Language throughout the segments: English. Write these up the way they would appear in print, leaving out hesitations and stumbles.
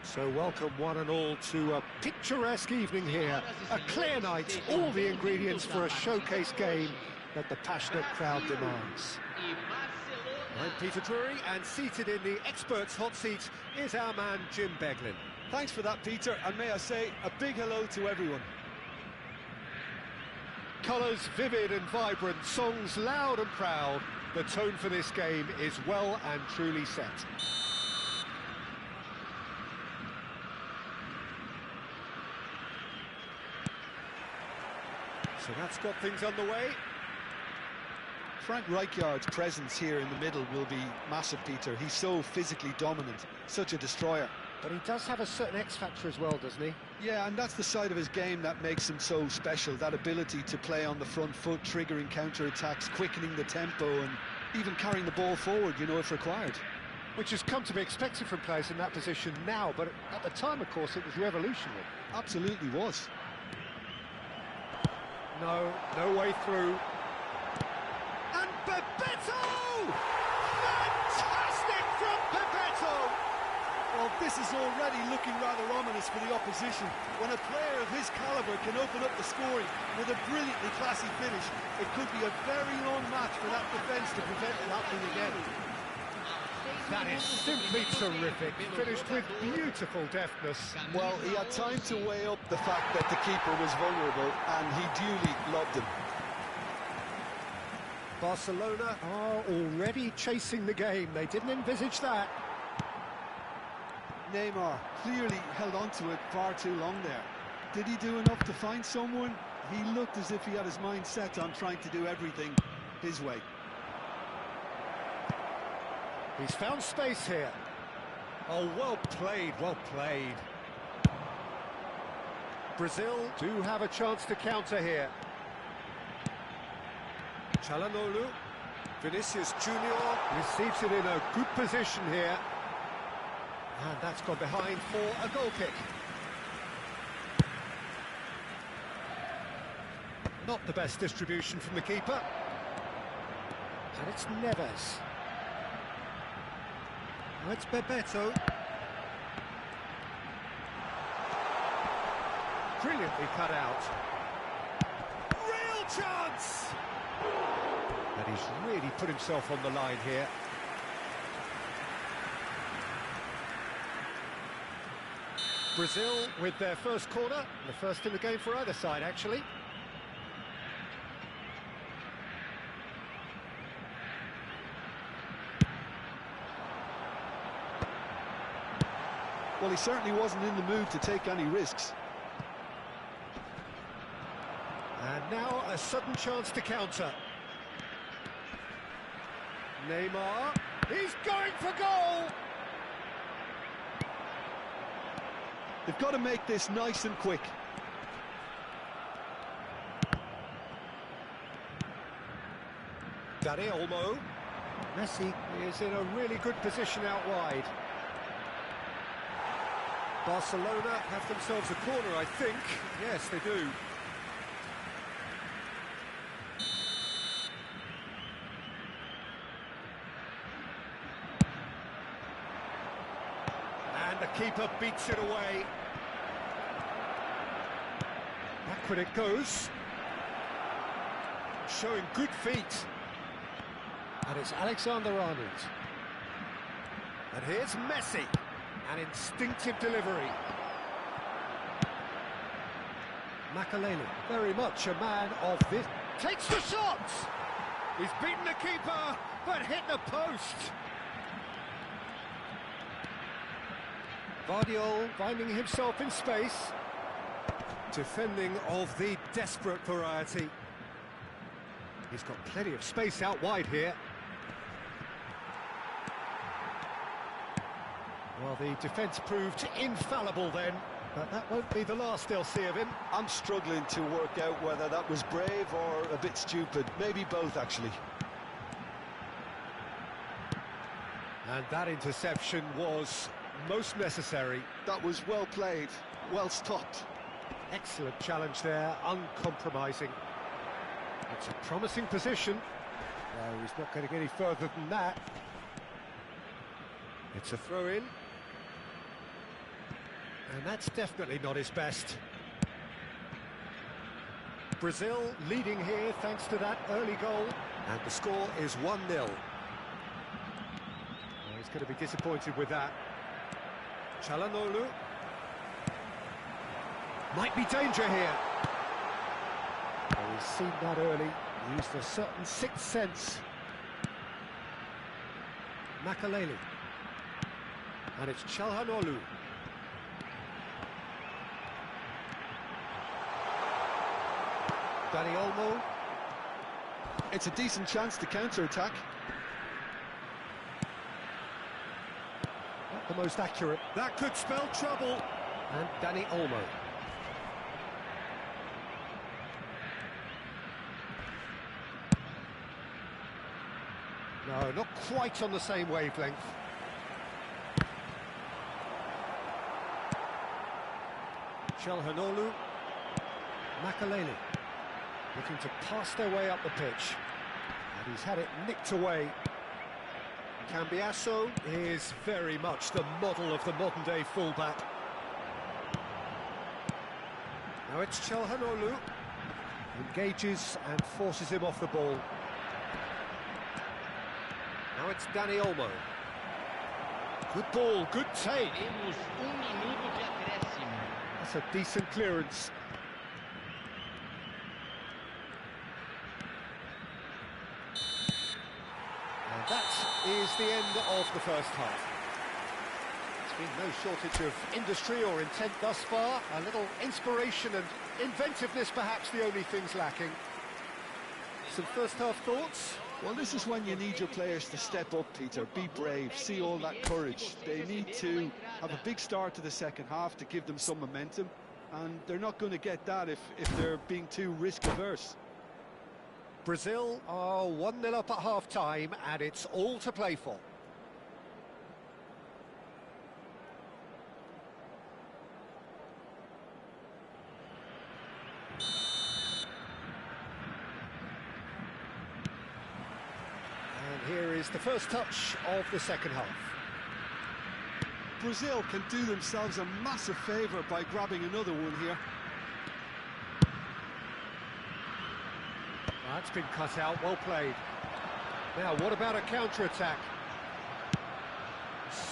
So welcome one and all to a picturesque evening here. A clear night, all the ingredients for a showcase game that the passionate crowd demands. I'm Peter Drury, and seated in the experts' hot seat is our man Jim Beglin. Thanks for that, Peter, and may I say a big hello to everyone. Colours vivid and vibrant, songs loud and proud. The tone for this game is well and truly set. So that's got things underway. Frank Rijkaard's presence here in the middle will be massive, Peter. He's so physically dominant, such a destroyer. But he does have a certain X-factor as well, doesn't he? Yeah, and that's the side of his game that makes him so special, that ability to play on the front foot, triggering counter-attacks, quickening the tempo, and even carrying the ball forward, you know, if required. Which has come to be expected from players in that position now, but at the time, of course, it was revolutionary. Absolutely was. No way through. And Bebeto! Fantastic from Bebeto! Well, this is already looking rather ominous for the opposition. When a player of his calibre can open up the scoring with a brilliantly classy finish, it could be a very long match for that defence to prevent it happening again. That is simply terrific, finished with beautiful deftness. Well, he had time to weigh up the fact that the keeper was vulnerable, and he duly lobbed him. Barcelona are already chasing the game. They didn't envisage that. Neymar clearly held on to it far too long there. Did he do enough to find someone? He looked as if he had his mind set on trying to do everything his way. He's found space here. Oh, well played, well played. Brazil do have a chance to counter here. Çalhanoğlu, Vinicius Junior receives it in a good position here. And that's gone behind for a goal kick. Not the best distribution from the keeper. And it's Neves. Now it's Bebeto. Brilliantly cut out. Real chance! And he's really put himself on the line here. Brazil with their first corner, the first in the game for either side, actually. Well, he certainly wasn't in the mood to take any risks. And now a sudden chance to counter. Neymar, he's going for goal! They've got to make this nice and quick. Dani Olmo. Messi is in a really good position out wide. Barcelona have themselves a corner, I think. Yes, they do. And the keeper beats it away. Backward it goes. Showing good feet. And it's Alexander-Arnold. And here's Messi. An instinctive delivery. Makaleli, very much a man of this. Takes the shot! He's beaten the keeper, but hit the post. Vardiol finding himself in space. Defending of the desperate variety. He's got plenty of space out wide here. Well, the defence proved infallible then, but that won't be the last they'll see of him. I'm struggling to work out whether that was brave or a bit stupid. Maybe both, actually. And that interception was most necessary. That was well played, well stopped. Excellent challenge there, uncompromising. It's a promising position. No, he's not getting any further than that. It's a throw-in. And that's definitely not his best. Brazil leading here thanks to that early goal. And the score is 1-0. Well, he's going to be disappointed with that. Çalhanoğlu. Might be danger here. Well, he's seen that early. Used a certain sixth sense. Makelele. And it's Çalhanoğlu. Dani Olmo. It's a decent chance to counter-attack. Not the most accurate. That could spell trouble. And Dani Olmo. No, not quite on the same wavelength. Çalhanoğlu. Makelele. Looking to pass their way up the pitch. And he's had it nicked away. Cambiasso is very much the model of the modern-day fullback. Now it's Çalhanoğlu. Engages and forces him off the ball. Now it's Dani Olmo. Good ball, good take. That's a decent clearance. And that is the end of the first half. There's been no shortage of industry or intent thus far. A little inspiration and inventiveness, perhaps the only things lacking. Some first half thoughts? Well, this is when you need your players to step up, Peter. Be brave, see all that courage. They need to have a big start to the second half to give them some momentum, and they're not going to get that if they're being too risk-averse. Brazil are 1-0 up at half-time, and it's all to play for. Here is the first touch of the second half. Brazil can do themselves a massive favour by grabbing another one here. That's been cut out, well played. Now, what about a counter-attack?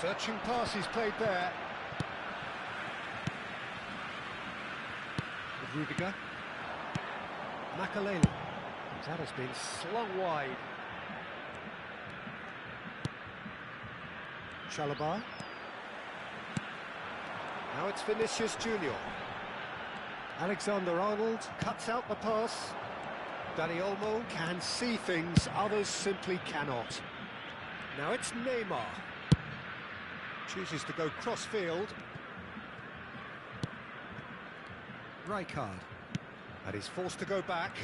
Searching pass he's played there. Rudiger. Makelele. That has been slung wide. Chalobah. Now it's Vinicius Junior. Alexander-Arnold cuts out the pass. Dani Olmo can see things others simply cannot. Now it's Neymar. Chooses to go cross-field. Rijkaard. And he's forced to go back.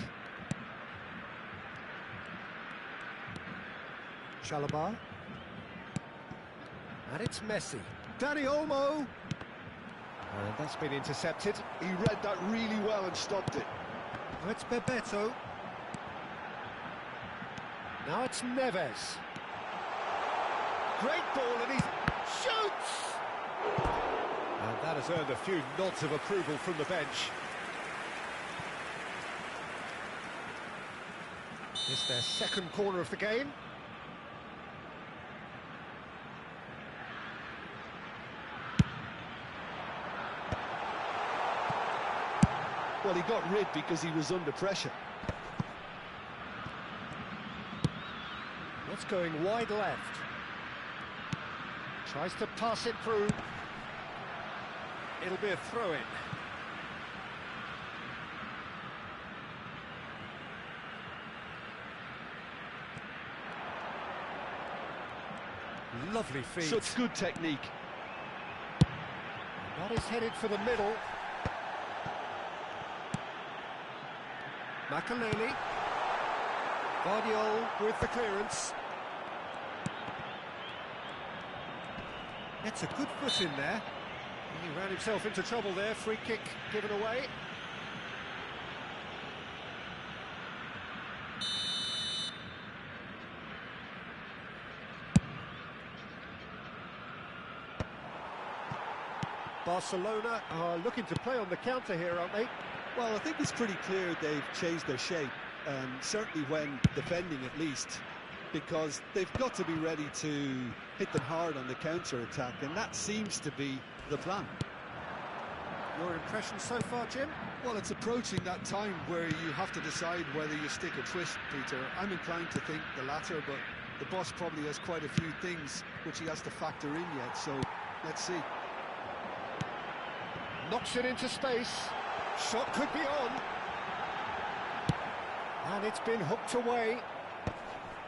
Chalobah. And it's Messi. Dani Olmo. And that's been intercepted. He read that really well and stopped it. Now it's Bebeto. Now it's Neves. Great ball and he shoots! And that has earned a few nods of approval from the bench. It's their second corner of the game. Well, he got rid because he was under pressure. That's going wide left. Tries to pass it through. It'll be a throw-in. Lovely feet. Such good technique. That is headed for the middle. Makelele. Guardiola with the clearance. Gets a good foot in there. He ran himself into trouble there. Free kick given away. Barcelona are looking to play on the counter here, aren't they? Well, I think it's pretty clear they've changed their shape, certainly when defending at least, because they've got to be ready to hit them hard on the counter-attack, and that seems to be the plan. Your impression so far, Jim? Well, it's approaching that time where you have to decide whether you stick or twist, Peter. I'm inclined to think the latter, but the boss probably has quite a few things which he has to factor in yet, so let's see. Knocks it into space. Shot could be on. And it's been hooked away.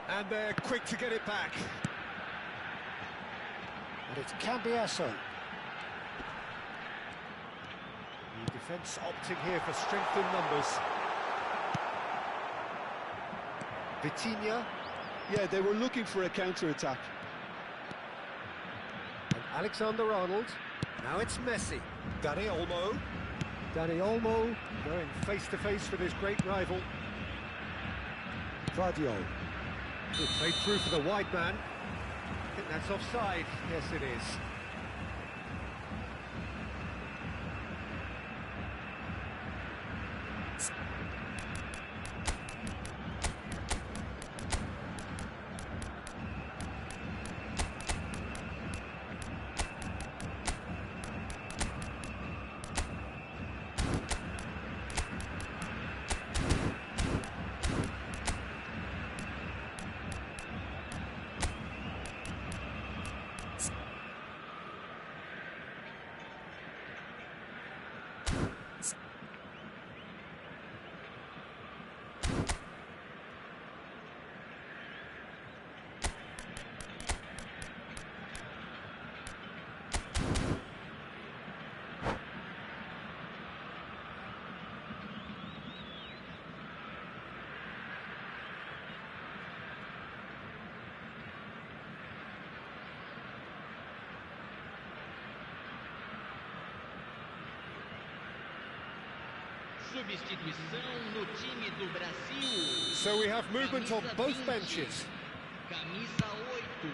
And they're quick to get it back. And it's Cambiasso. The defence opting here for strength in numbers. Vitinha. Yeah, they were looking for a counter-attack. And Alexander-Arnold. Now it's Messi. Dani Olmo. Dani Olmo going face-to-face with his great rival. Vardio. Who played through for the wide man. I think that's offside. Yes, it is. Substituição no time do Brasil. So we have movement on both benches. Camisa 8.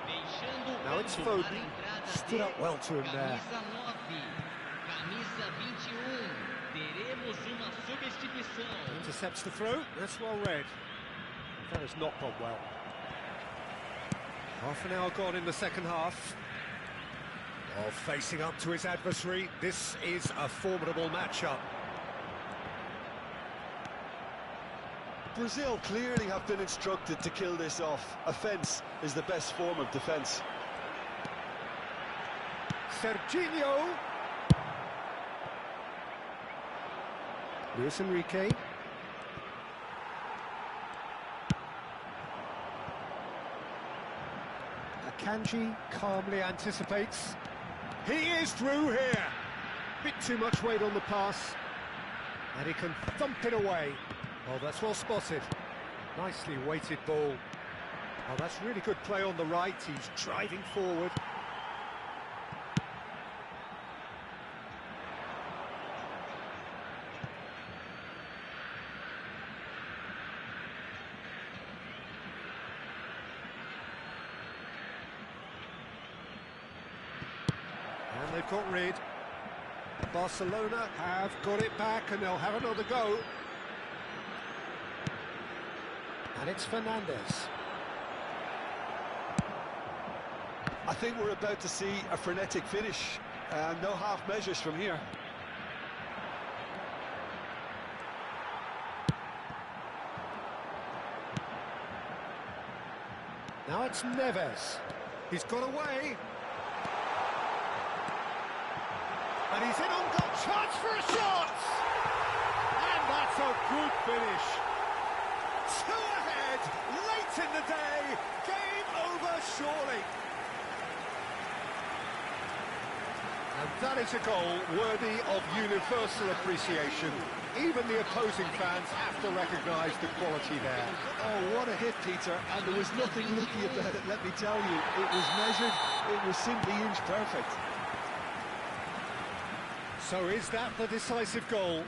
Deixando Now it's Foden. Stood up well to him there. Camisa 9. Camisa 21. Teremos uma substituição. Intercepts the throw. That's well read. That has not gone well. Half an hour gone in the second half. Oh, facing up to his adversary. This is a formidable matchup. Brazil clearly have been instructed to kill this off. Offence is the best form of defence. Serginho. Luis Enrique. Akanji calmly anticipates. He is through here. Bit too much weight on the pass. And he can thump it away. Oh, that's well spotted. Nicely weighted ball. Oh, that's really good play on the right. He's driving forward. And they've got rid. Barcelona have got it back and they'll have another go. And it's Fernandes. I think we're about to see a frenetic finish. No half measures from here. Now it's Neves. He's got away. And he's in on goal. Chance for a shot! And that's a good finish. 2 ahead, late in the day. Game over, surely. And that is a goal worthy of universal appreciation. Even the opposing fans have to recognise the quality there. Oh, what a hit, Peter. And there was nothing lucky about it, let me tell you. It was measured, it was simply inch perfect. So is that the decisive goal?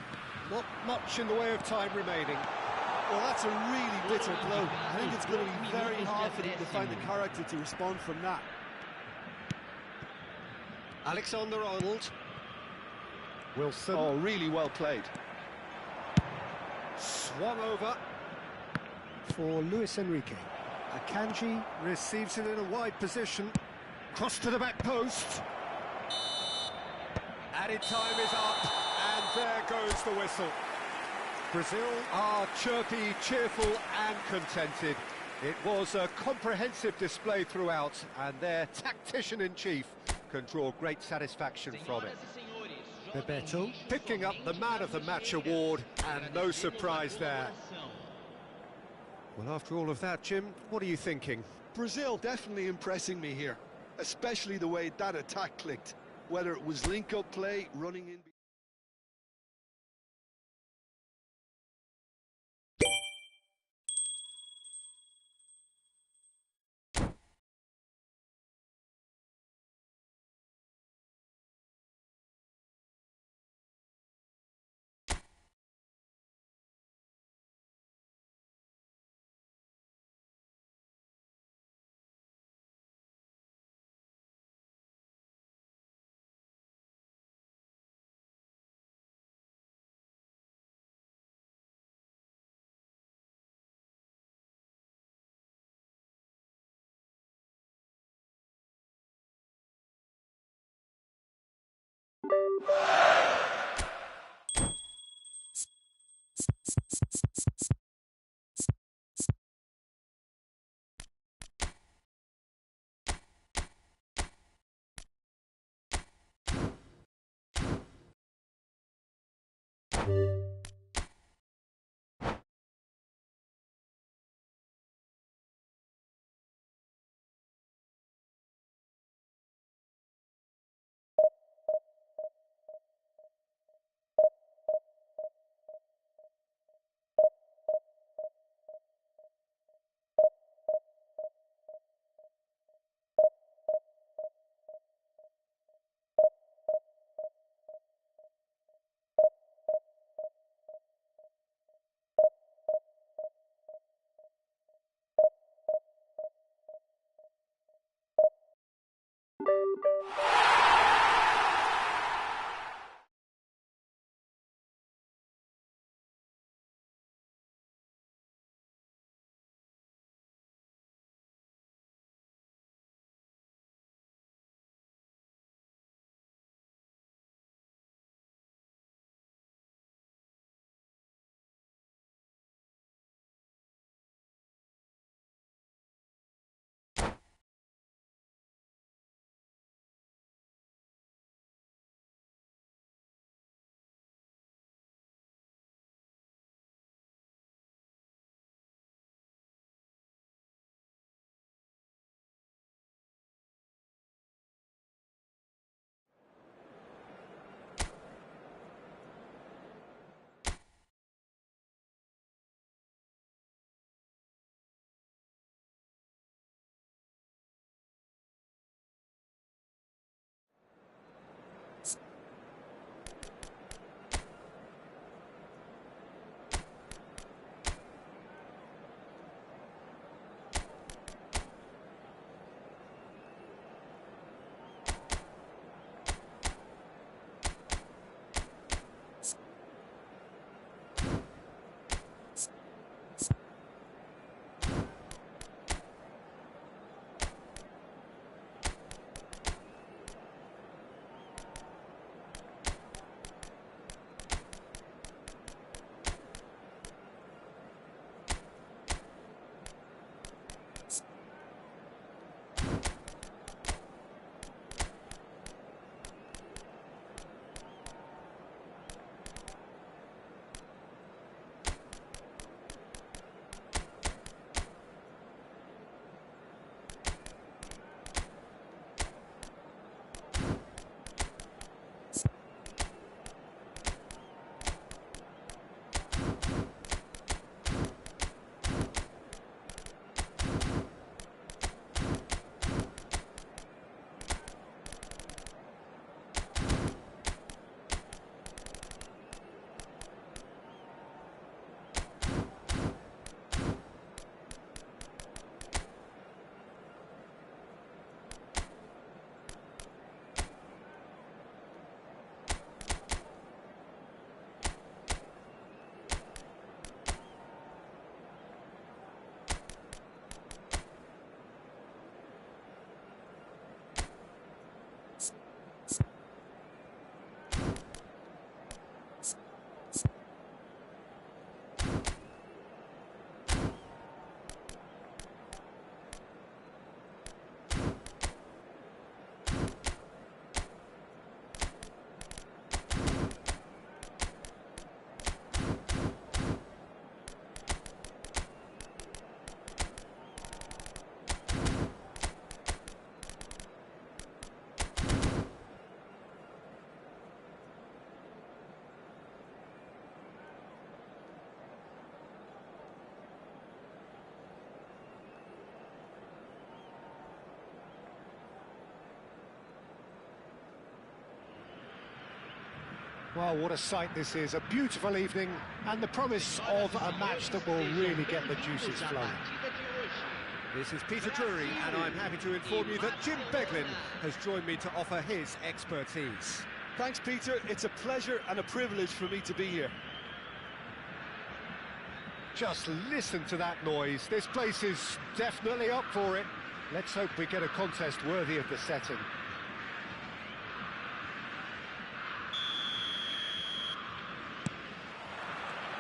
Not much in the way of time remaining. Well, that's a really bitter blow. I think it's going to be very hard for them to find the character to respond from that. Alexander-Arnold. Wilson. Oh, really well played. Swung over for Luis Enrique. Akanji receives it in a wide position. Cross to the back post. Added time is up, and there goes the whistle. Brazil are chirpy, cheerful and contented. It was a comprehensive display throughout, and their tactician-in-chief can draw great satisfaction from it. Bebeto picking up the Man of the Match award, and no surprise there. Well, after all of that, Jim, what are you thinking? Brazil definitely impressing me here, especially the way that attack clicked, whether it was link-up play, running in... Well, what a sight this is, a beautiful evening, and the promise of a match that will really get the juices flowing. This is Peter Drury, and I'm happy to inform you that Jim Beglin has joined me to offer his expertise. Thanks, Peter. It's a pleasure and a privilege for me to be here. Just listen to that noise. This place is definitely up for it. Let's hope we get a contest worthy of the setting.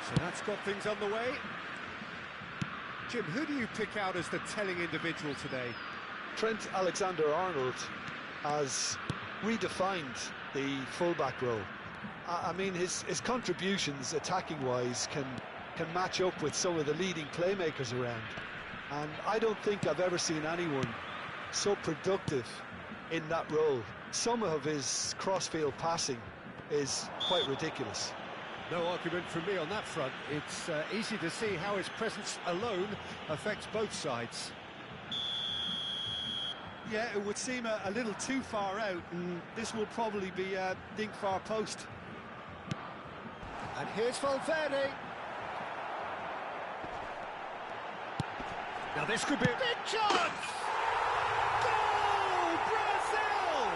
So that's got things underway. Jim, who do you pick out as the telling individual today? Trent Alexander-Arnold has redefined the fullback role. I mean, his contributions, attacking-wise, can match up with some of the leading playmakers around. And I don't think I've ever seen anyone so productive in that role. Some of his cross-field passing is quite ridiculous. No argument from me on that front. It's easy to see how his presence alone affects both sides. Yeah, it would seem a little too far out, and this will probably be a dink far post. And here's Valverde. Now this could be a big chance! Goal! Brazil!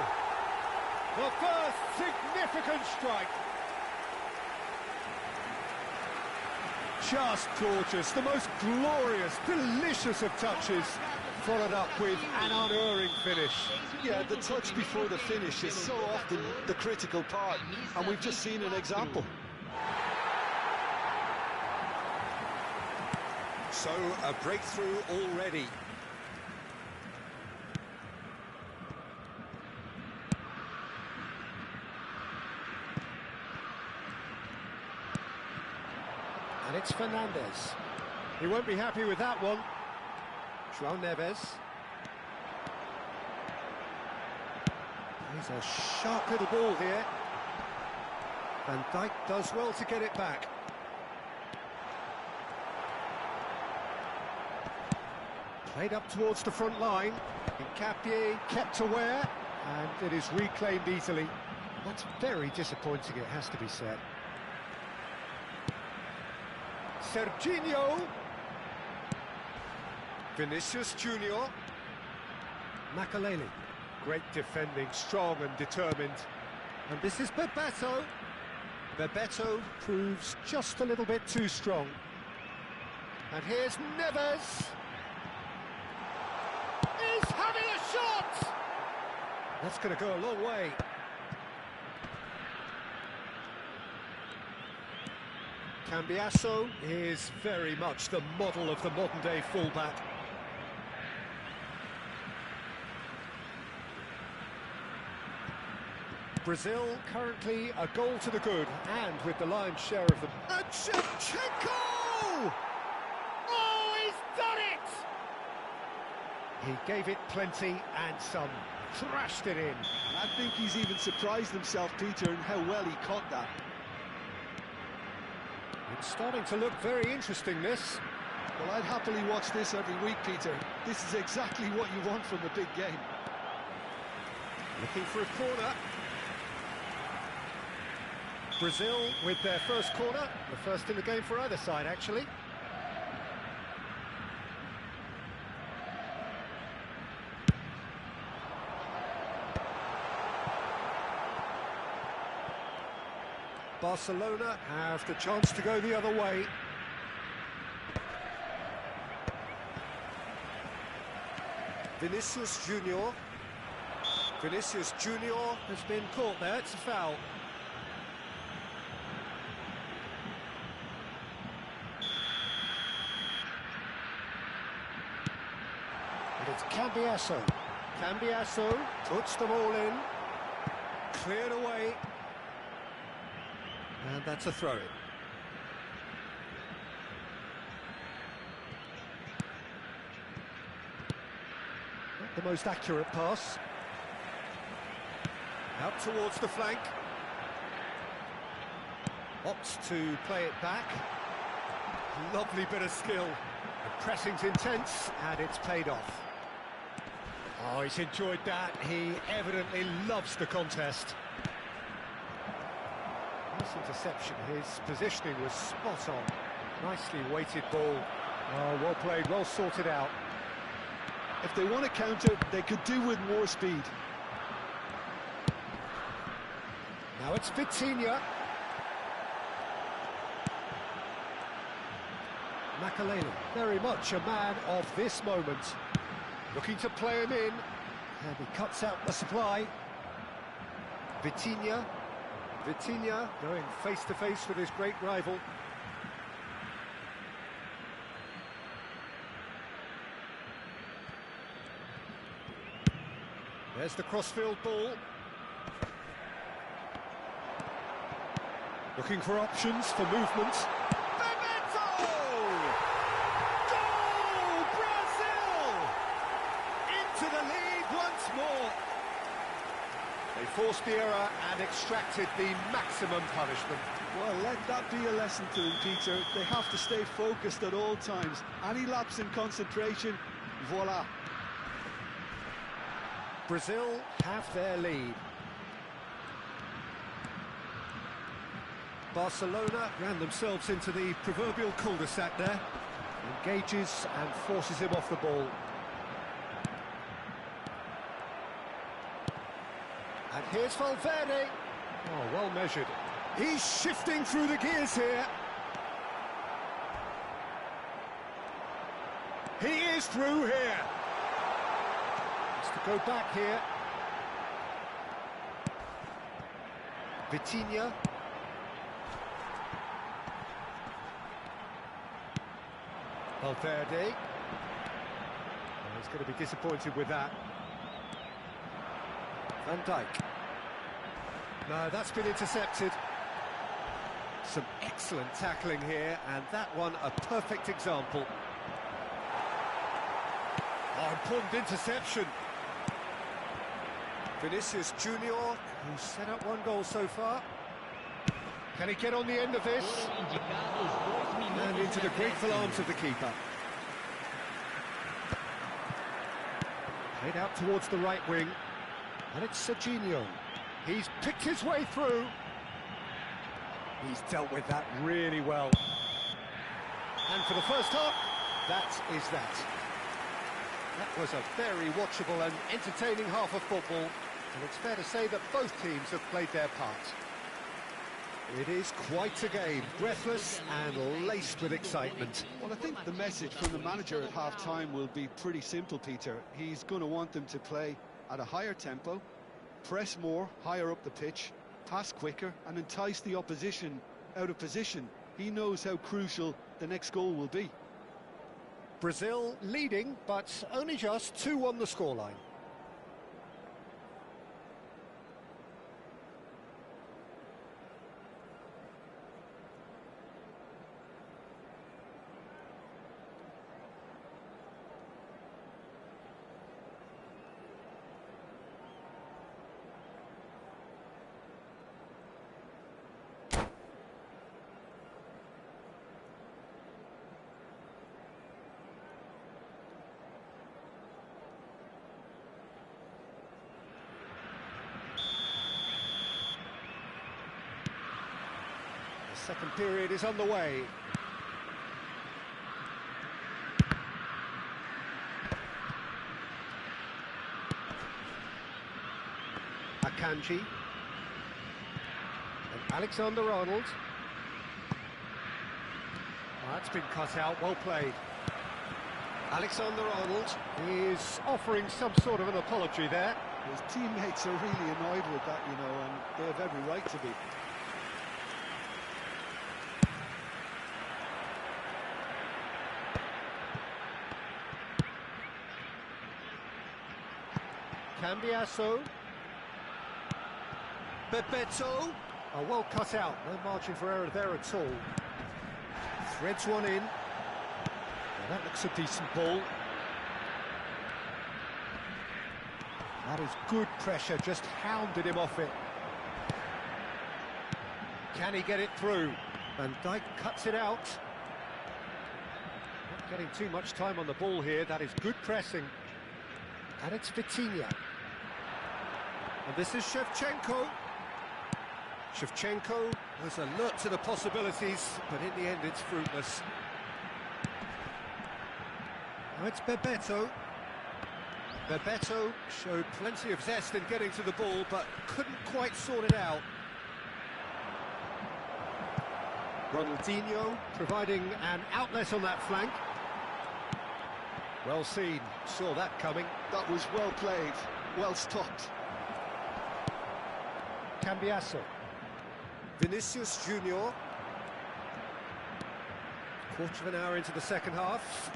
The first significant strike. Just gorgeous, the most glorious, delicious of touches, followed up with an unerring finish. Yeah, the touch before the finish is so often the critical part, and we've just seen an example. So, a breakthrough already. And it's Fernandez. He won't be happy with that one. João Neves. He's a sharp little ball here. Van Dijk does well to get it back. Played up towards the front line. Nkapie kept aware, and it is reclaimed easily. That's very disappointing, it has to be said. Serginho. Vinicius Junior. Makelele. Great defending, strong and determined. And this is Bebeto. Bebeto proves just a little bit too strong. And here's Neves. He's having a shot! That's going to go a long way. Cambiasso is very much the model of the modern-day fullback. Brazil currently a goal to the good, and with the lion's share of them. And Shevchenko! Oh, he's done it! He gave it plenty and some. Thrashed it in. I think he's even surprised himself, Peter, in how well he caught that. It's starting to look very interesting, this. Well, I'd happily watch this every week, Peter. This is exactly what you want from a big game. Looking for a corner. Brazil with their first corner, the first in the game for either side, actually. Barcelona have the chance to go the other way. Vinicius Junior. Vinicius Junior has been caught there, it's a foul. And it's Cambiasso. Cambiasso puts them all in. Cleared away. And that's a throw-in. Not the most accurate pass. Out towards the flank. Opts to play it back. Lovely bit of skill. The pressing's intense, and it's paid off. Oh, he's enjoyed that. He evidently loves the contest. Nice interception. His positioning was spot on. Nicely weighted ball. Oh, well played, well sorted out. If they want to counter, they could do with more speed. Now it's Vitinha. Makaleli, very much a man of this moment. Looking to play him in. And he cuts out the supply. Vitinha. Vitinha going face-to-face with his great rival. There's the crossfield ball. Looking for options, for movement. Bebeto! Goal! Brazil! Into the lead once more. They forced the error and extracted the maximum punishment. Well, let that be a lesson to them, Peter. They have to stay focused at all times. Any lapse in concentration, voila. Brazil have their lead. Barcelona ran themselves into the proverbial cul-de-sac there. Engages and forces him off the ball. And here's Valverde. Oh, well measured. He's shifting through the gears here. He is through here. Has to go back here. Vitinha. Valverde. Oh, he's going to be disappointed with that. Van Dijk. No, that's been intercepted. Some excellent tackling here, and that one a perfect example. Oh, important interception. Vinicius Junior, who's set up one goal so far. Can he get on the end of this? And into the grateful arms of the keeper. Played out towards the right wing. And it's Serginho. He's picked his way through. He's dealt with that really well. And for the first half, that is that. That was a very watchable and entertaining half of football. And it's fair to say that both teams have played their part. It is quite a game, breathless and laced with excitement. Well, I think the message from the manager at half-time will be pretty simple, Peter. He's going to want them to play at a higher tempo, press more, higher up the pitch, pass quicker and entice the opposition out of position. He knows how crucial the next goal will be. Brazil leading, but only just 2 on the scoreline. Second period is underway. Akanji. And Alexander-Arnold. Oh, that's been cut out, well played. Alexander-Arnold is offering some sort of an apology there. His teammates are really annoyed with that, you know, and they have every right to be. Cambiasso. Bebeto. Oh, well cut out. No margin for error there at all. Threads one in. Well, that looks a decent ball. That is good pressure, just hounded him off it. Can he get it through? Van Dijk cuts it out. Not getting too much time on the ball here. That is good pressing. And it's Vitinha. And this is Shevchenko. Shevchenko Was alert to the possibilities, but in the end it's fruitless. Now it's Bebeto. Bebeto showed plenty of zest in getting to the ball, but couldn't quite sort it out. Ronaldinho providing an outlet on that flank. Well seen, saw that coming. That was well played, well stopped. Cambiasso. Vinicius Junior. Quarter of an hour into the second half.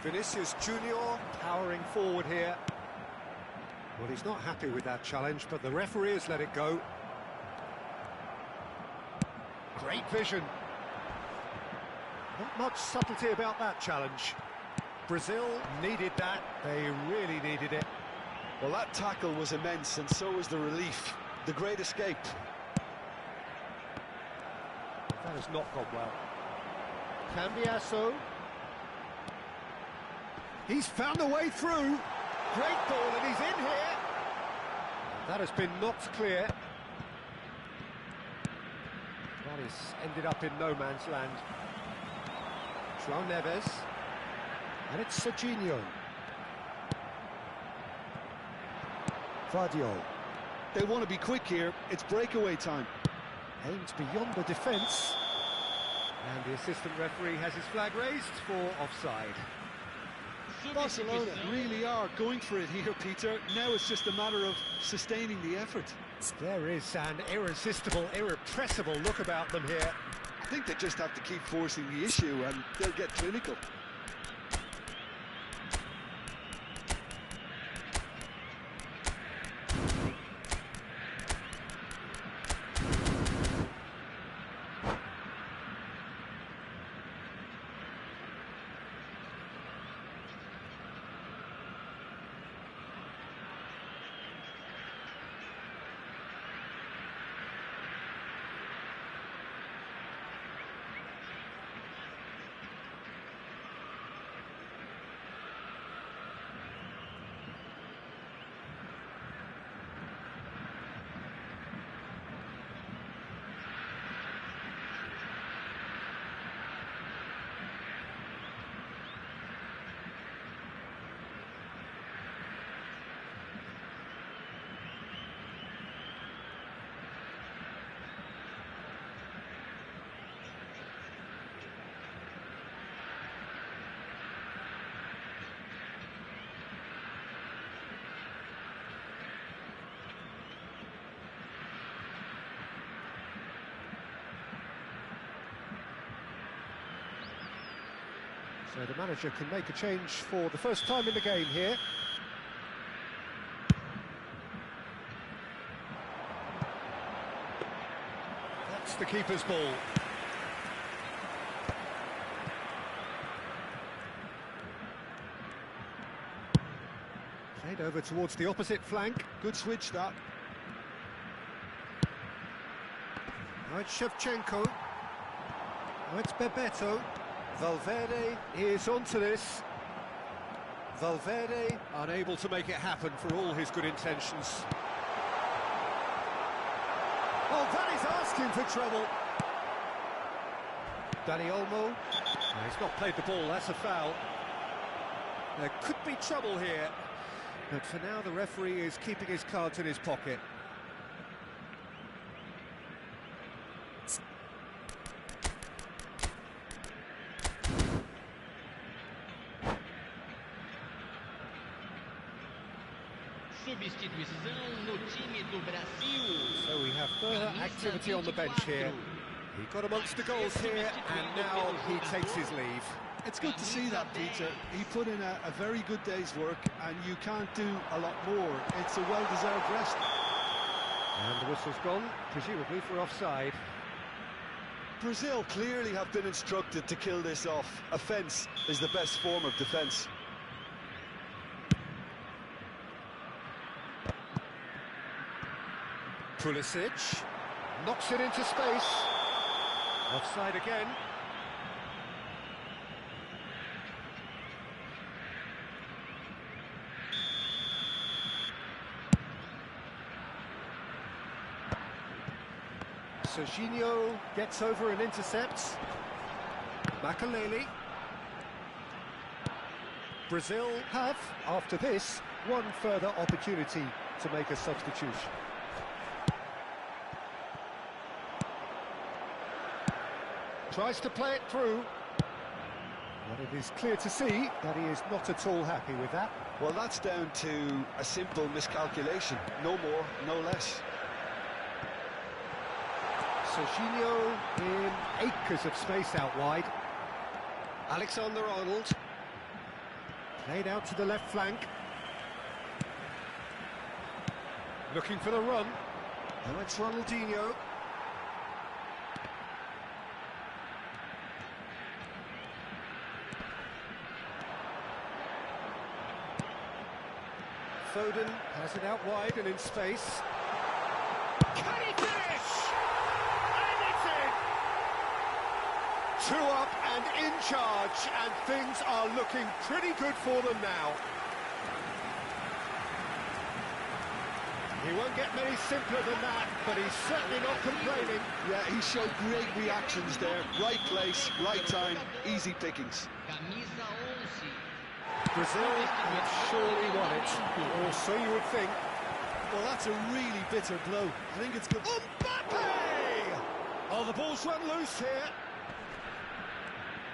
Vinicius Junior powering forward here. Well, he's not happy with that challenge, but the referee has let it go. Great vision. Not much subtlety about that challenge. Brazil needed that. They really needed it. Well, that tackle was immense, and so was the relief. The great escape. That has not gone well. Cambiasso. He's found a way through. Great ball, and he's in here. That has been knocked clear. That is ended up in no man's land. João Neves. And it's Serginho. Vardio. They want to be quick here. It's breakaway time. Aimed beyond the defence. And the assistant referee has his flag raised for offside. Barcelona really are going for it here, Peter. Now it's just a matter of sustaining the effort. There is an irresistible, irrepressible look about them here. I think they just have to keep forcing the issue and they'll get clinical. So the manager can make a change for the first time in the game here. That's the keeper's ball. Played over towards the opposite flank. Good switch, that. Now it's Shevchenko. Now it's Bebeto. Valverde is onto this. Valverde unable to make it happen for all his good intentions. Oh, that is asking for trouble. Dani Olmo. No, he's not played the ball, that's a foul. There could be trouble here, but for now the referee is keeping his cards in his pocket. Substituição no time do Brasil. So we have further activity on the bench here. He got amongst the goals here, and now he takes his leave. It's good to see that, Peter. He put in a very good day's work, and you can't do a lot more. It's a well-deserved rest. And the whistle's gone, presumably for offside. Brazil clearly have been instructed to kill this off. Offence is the best form of defence. Pulisic knocks it into space. Offside again. Serginho gets over and intercepts. Makaleli. Brazil have, after this, one further opportunity to make a substitution. Tries to play it through. But it is clear to see that he is not at all happy with that. Well, that's down to a simple miscalculation. No more, no less. Serginho in acres of space out wide. Alexander-Arnold. Played out to the left flank. Looking for the run. Now it's Ronaldinho. Foden has it out wide and in space. Can he finish? And it's in! 2 up and in charge, and things are looking pretty good for them now. He won't get many simpler than that, but he's certainly not complaining. Yeah, he showed great reactions there. Right place, right time, easy pickings. Camisa 11. Brazil have surely won it, or so you would think. Well, that's a really bitter blow. I think it's good. Mbappe! Oh, the ball's run loose here.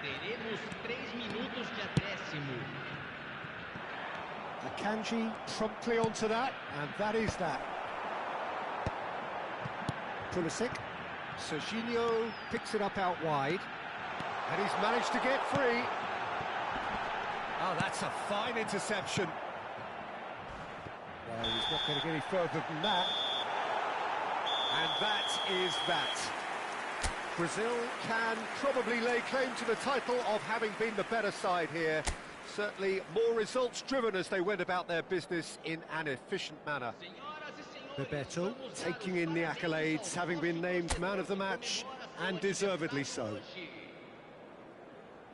Teremos 3 minutos de acréscimo. Akanji promptly onto that, and that is that. Pulisic. Serginho picks it up out wide, and he's managed to get free. Oh, that's a fine interception. Well, he's not going to get any further than that. And that is that. Brazil can probably lay claim to the title of having been the better side here. Certainly more results-driven as they went about their business in an efficient manner. Bebeto taking in the accolades, having been named man of the match, and deservedly so.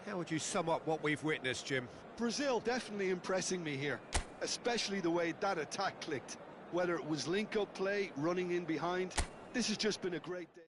How would you sum up what we've witnessed, Jim? Brazil definitely impressing me here, especially the way that attack clicked. Whether it was link-up play, running in behind, this has just been a great day.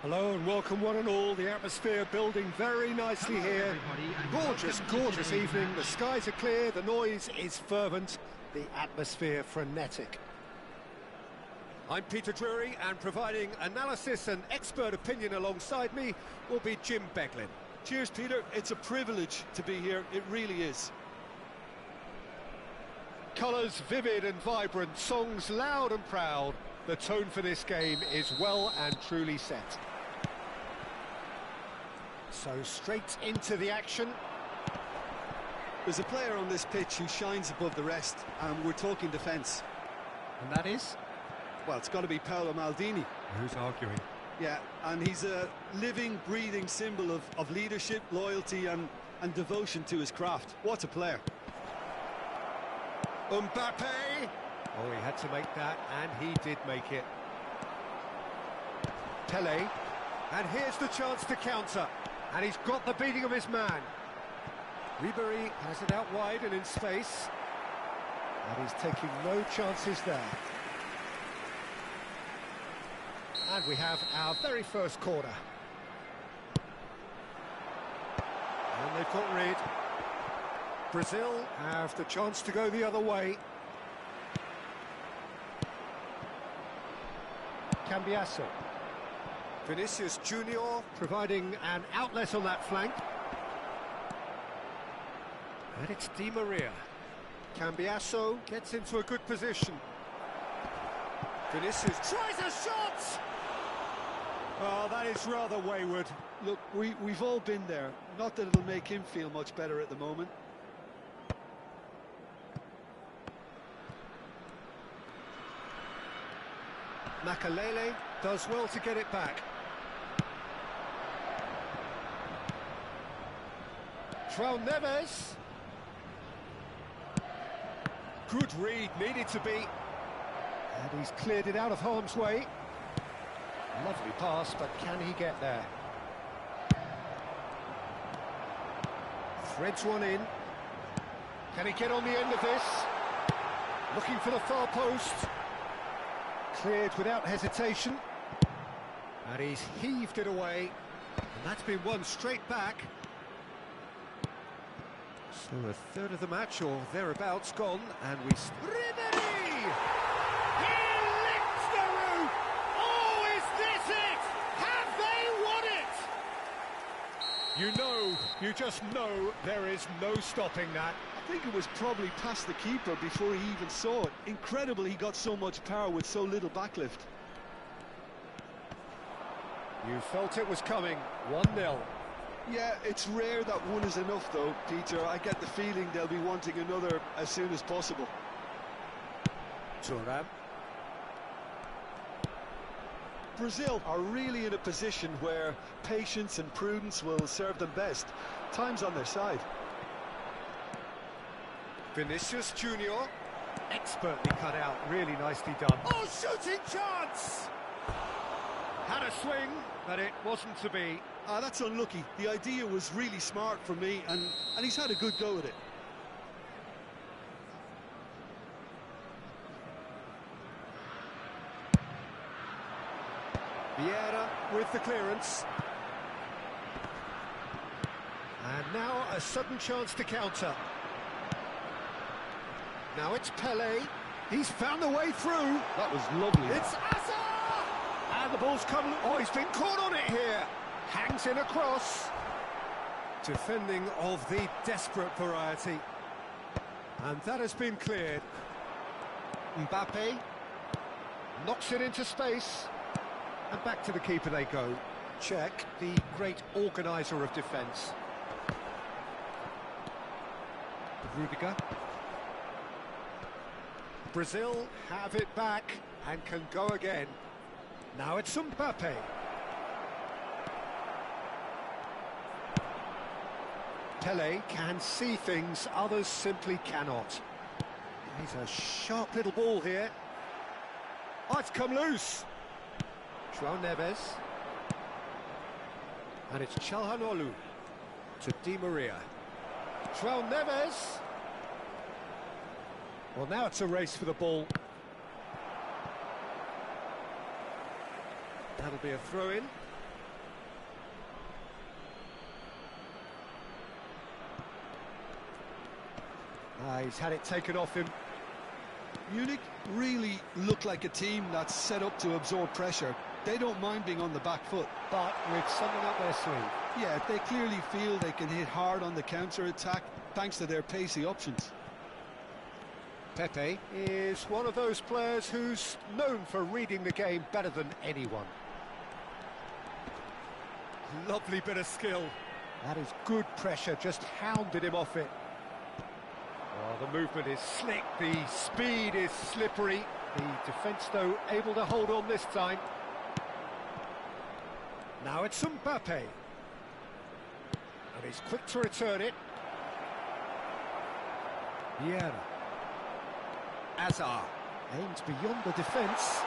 Hello and welcome one and all. The atmosphere building very nicely here. Gorgeous, gorgeous evening. The skies are clear, the noise is fervent, the atmosphere frenetic. I'm Peter Drury, and providing analysis and expert opinion alongside me will be Jim Beglin. Cheers, Peter. It's a privilege to be here. It really is. Colours vivid and vibrant, songs loud and proud. The tone for this game is well and truly set. So straight into the action. There's a player on this pitch who shines above the rest, and we're talking defence. And that is? Well, it's got to be Paolo Maldini. Who's arguing? Yeah, and he's a living, breathing symbol of leadership, loyalty and devotion to his craft. What a player. Mbappe! Oh, he had to make that, and he did make it. Pele, and here's the chance to counter. And he's got the beating of his man. Ribery has it out wide and in space. And he's taking no chances there. And we have our very first corner. And they've got rid. Brazil have the chance to go the other way. Cambiasso. Vinicius Junior providing an outlet on that flank. And it's Di Maria. Cambiasso gets into a good position. Vinicius tries a shot! Oh, that is rather wayward. Look, we've all been there. Not that it'll make him feel much better at the moment. Makalele does well to get it back. João Neves. Good read, needed to be. And he's cleared it out of harm's way. Lovely pass, but can he get there? Threads one in. Can he get on the end of this? Looking for the far post. Cleared without hesitation. And he's heaved it away. And that's been won straight back. So a third of the match, or thereabouts, gone, and we... Ribery! He lifts the roof! Oh, is this it? Have they won it? You know, you just know there is no stopping that. I think it was probably past the keeper before he even saw it. Incredible he got so much power with so little backlift. You felt it was coming, 1-0. Yeah, it's rare that one is enough though, Peter. I get the feeling they'll be wanting another as soon as possible. Thuram. Brazil are really in a position where patience and prudence will serve them best. Time's on their side. Vinicius Junior, expertly cut out, really nicely done. Oh, shooting chance! Had a swing, but it wasn't to be. That's unlucky. The idea was really smart for me, and he's had a good go at it. Vieira with the clearance. And now a sudden chance to counter. Now it's Pele. He's found a way through. That was lovely. It's Asa! And the ball's come... Oh, he's been caught on it here. Hangs in across. Defending of the desperate variety. And that has been cleared. Mbappe knocks it into space. And back to the keeper they go. Check, the great organiser of defence. Rudiger. Brazil have it back and can go again. Now it's Mbappe. Pele can see things others simply cannot. He's a sharp little ball here. Oh, it's come loose. João Neves. And it's Calhanoglu to Di Maria. João Neves. Well, now it's a race for the ball. That'll be a throw-in. He's had it taken off him. Munich really look like a team that's set up to absorb pressure. They don't mind being on the back foot. But with something up their sleeve. Yeah, they clearly feel they can hit hard on the counter-attack thanks to their pacey options. Pepe is one of those players who's known for reading the game better than anyone. Lovely bit of skill. That is good pressure, just hounded him off it. Oh, the movement is slick, the speed is slippery. The defence, though, able to hold on this time. Now it's Mbappe. And he's quick to return it. Vieira. Hazard aims beyond the defence.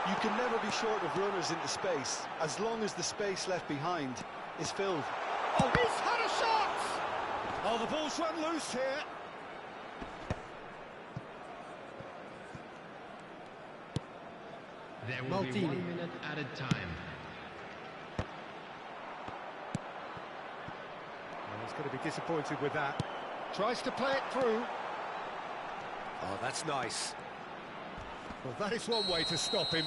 You can never be short of runners into space, as long as the space left behind is filled. Oh, he's had a shot! Oh, the ball's run loose here. There will be 1 minute at a time. Well, he's going to be disappointed with that. Tries to play it through. Oh, that's nice. Well, that is one way to stop him.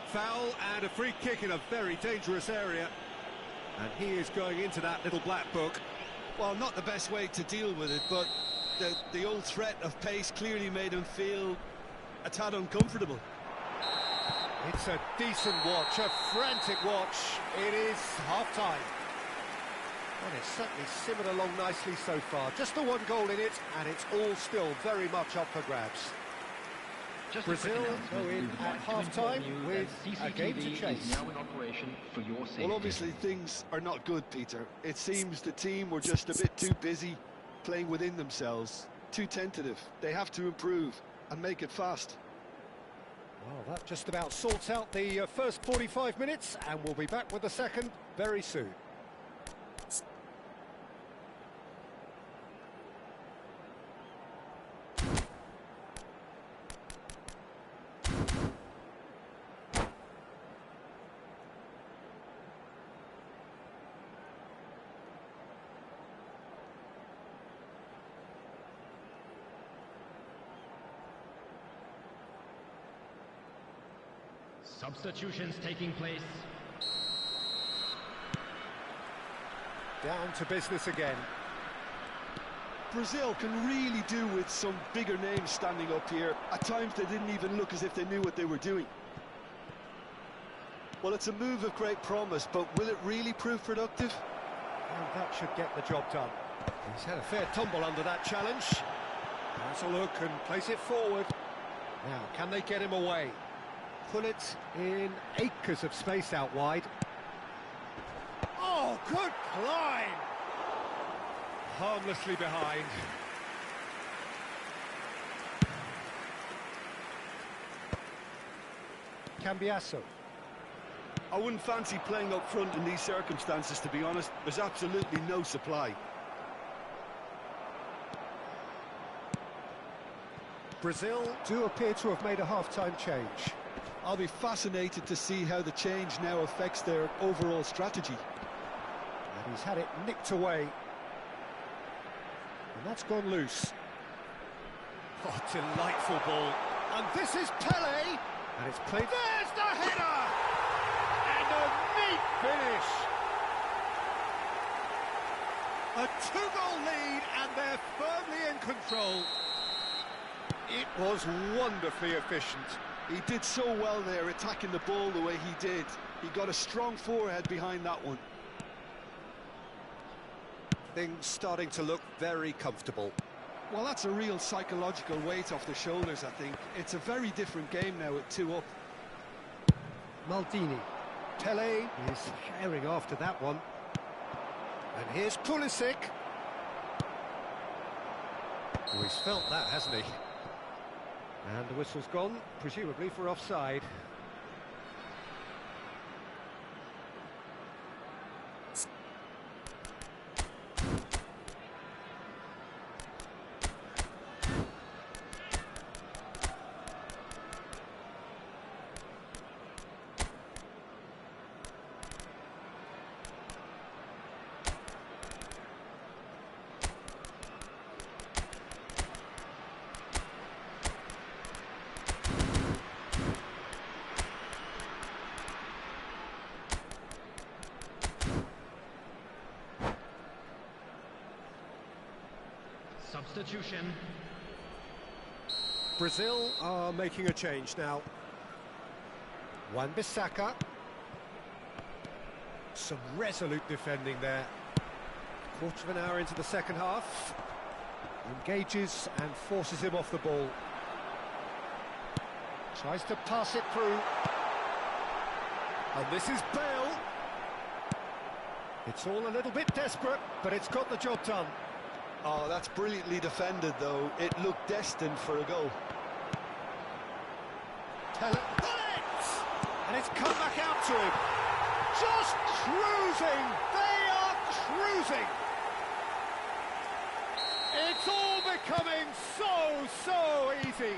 Foul and a free kick in a very dangerous area. And he is going into that little black book. Well, not the best way to deal with it, but the old threat of pace clearly made him feel a tad uncomfortable. It's a decent watch, a frantic watch. It is half-time. And it's certainly simmered along nicely so far. Just the one goal in it, and it's all still very much up for grabs. Brazil go in at half-time with a game to chase. Now in operation for your safety. Well, obviously things are not good, Peter. It seems the team were just a bit too busy playing within themselves, too tentative. They have to improve and make it fast. Well, that just about sorts out the first 45 minutes, and we'll be back with the second very soon. Substitutions taking place. Down to business again. Brazil can really do with some bigger names standing up here. At times they didn't even look as if they knew what they were doing. Well, it's a move of great promise, but will it really prove productive? And that should get the job done. He's had a fair tumble under that challenge. Has a look and place it forward. Now, can they get him away? Put it in acres of space out wide. Oh, good climb! Harmlessly behind. Cambiasso. I wouldn't fancy playing up front in these circumstances, to be honest. There's absolutely no supply. Brazil do appear to have made a half-time change. I'll be fascinated to see how the change now affects their overall strategy. And he's had it nicked away. And that's gone loose. Oh, delightful ball. And this is Pele. And it's played. There's the header! And a neat finish. A two-goal lead, and they're firmly in control. It was wonderfully efficient. He did so well there, attacking the ball the way he did. He got a strong forehead behind that one. Things starting to look very comfortable. Well, that's a real psychological weight off the shoulders, I think. It's a very different game now at 2 up. Maldini. Pele is sharing after that one. And here's Pulisic. Oh, he's felt that, hasn't he? And the whistle's gone, presumably for offside. Substitution. Brazil are making a change now. Wan-Bissaka. Some resolute defending there. Quarter of an hour into the second half. Engages and forces him off the ball. Tries to pass it through. And this is Bale. It's all a little bit desperate, but it's got the job done. Oh, that's brilliantly defended, though. It looked destined for a goal. Bullet! And it's come back out to him. Just cruising! They are cruising! It's all becoming so easy.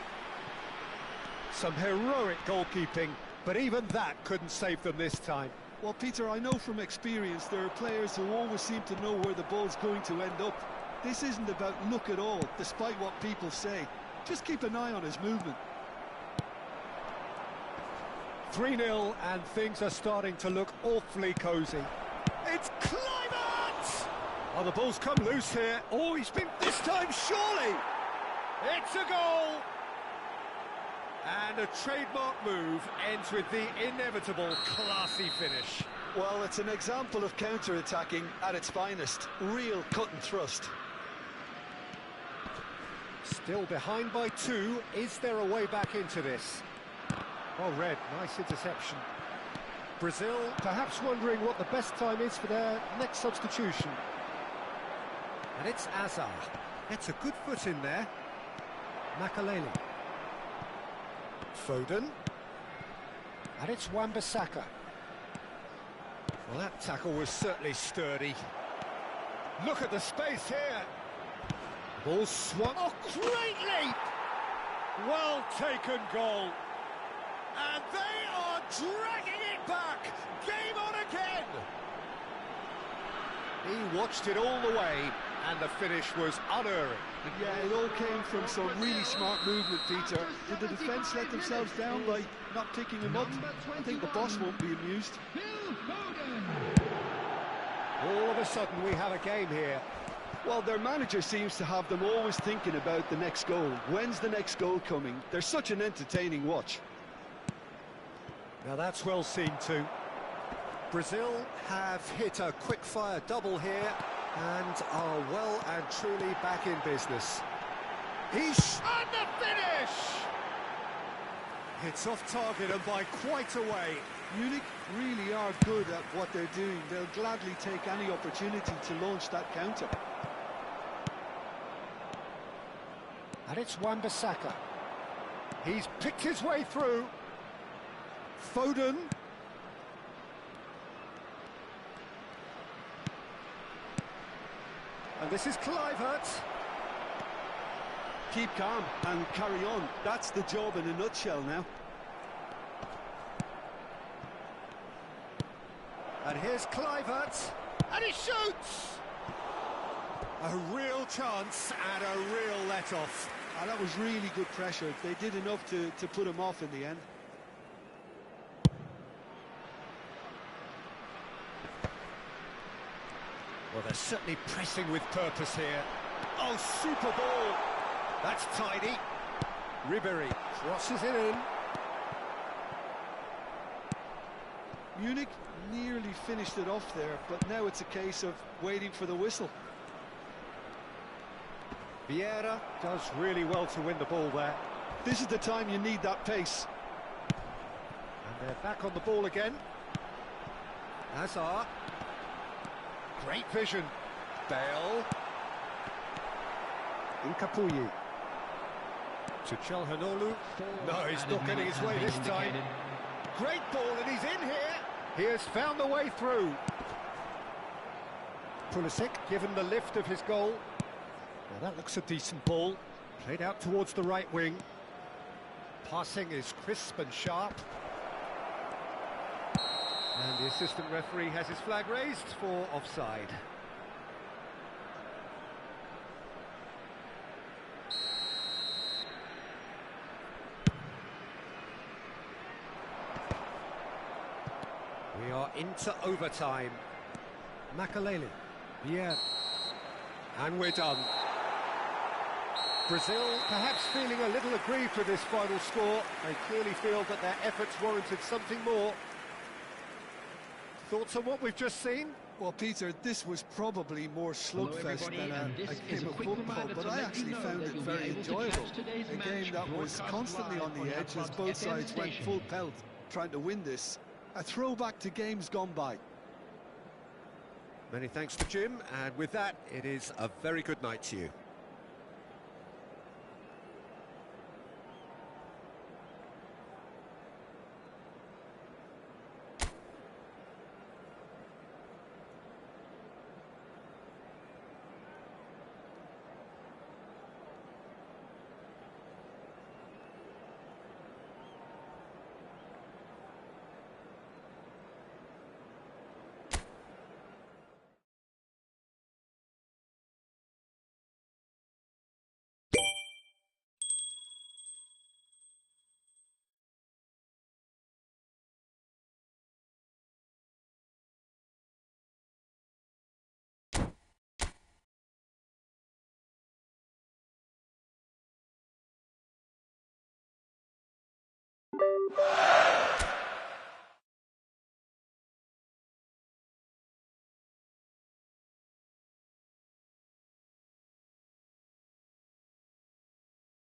Some heroic goalkeeping, but even that couldn't save them this time. Well, Peter, I know from experience there are players who always seem to know where the ball's going to end up. This isn't about luck at all, despite what people say. Just keep an eye on his movement. 3-0, and things are starting to look awfully cosy. It's Kluivert! Oh, the ball's come loose here. Oh, he's been this time, surely! It's a goal! And a trademark move ends with the inevitable classy finish. Well, it's an example of counter-attacking at its finest. Real cut and thrust. Still behind by 2. Is there a way back into this? Oh, Red, nice interception. Brazil perhaps wondering what the best time is for their next substitution. And it's Azar. Gets a good foot in there. Makelele. Foden. And it's Wan-Bissaka. Well, that tackle was certainly sturdy. Look at the space here. Ball swung. Oh, great leap! Well taken goal. And they are dragging it back. Game on again. He watched it all the way, and the finish was unerring. Yeah, it all came from some really smart movement, Peter. Did the defence let themselves down by not picking him up? I think the boss won't be amused. All of a sudden, we have a game here. Well, their manager seems to have them always thinking about the next goal. When's the next goal coming? They're such an entertaining watch. Now that's well seen too. Brazil have hit a quick-fire double here and are well and truly back in business. He's on the finish! It's off target and by quite a way. Munich really are good at what they're doing. They'll gladly take any opportunity to launch that counter. And it's Wan-Bissaka. He's picked his way through. Foden. And this is Kluivert. Keep calm and carry on. That's the job in a nutshell now. And here's Kluivert. And he shoots! A real chance and a real let-off. And that was really good pressure. They did enough to put him off in the end. Well, they're certainly pressing with purpose here. Oh, super ball! That's tidy. Ribéry crosses it in. Munich nearly finished it off there, but now it's a case of waiting for the whistle. Vieira does really well to win the ball there. This is the time you need that pace. And they're back on the ball again. Azar. Great vision. Bale. Nkapuyi. To Çalhanoğlu. No, he's not getting his way this time. Great ball, and he's in here. He has found the way through. Pulisic given the lift of his goal. Well, that looks a decent ball. Played out towards the right wing. Passing is crisp and sharp. And the assistant referee has his flag raised for offside. We are into overtime. Makelele. Yeah. And we're done. Brazil perhaps feeling a little aggrieved with this final score. They clearly feel that their efforts warranted something more. Thoughts on what we've just seen? Well, Peter, this was probably more slugfest than a game of football, but I actually found it very enjoyable. A game that was constantly on the edge as both sides went full pelt trying to win this. A throwback to games gone by. Many thanks to Jim, and with that, it is a very good night to you.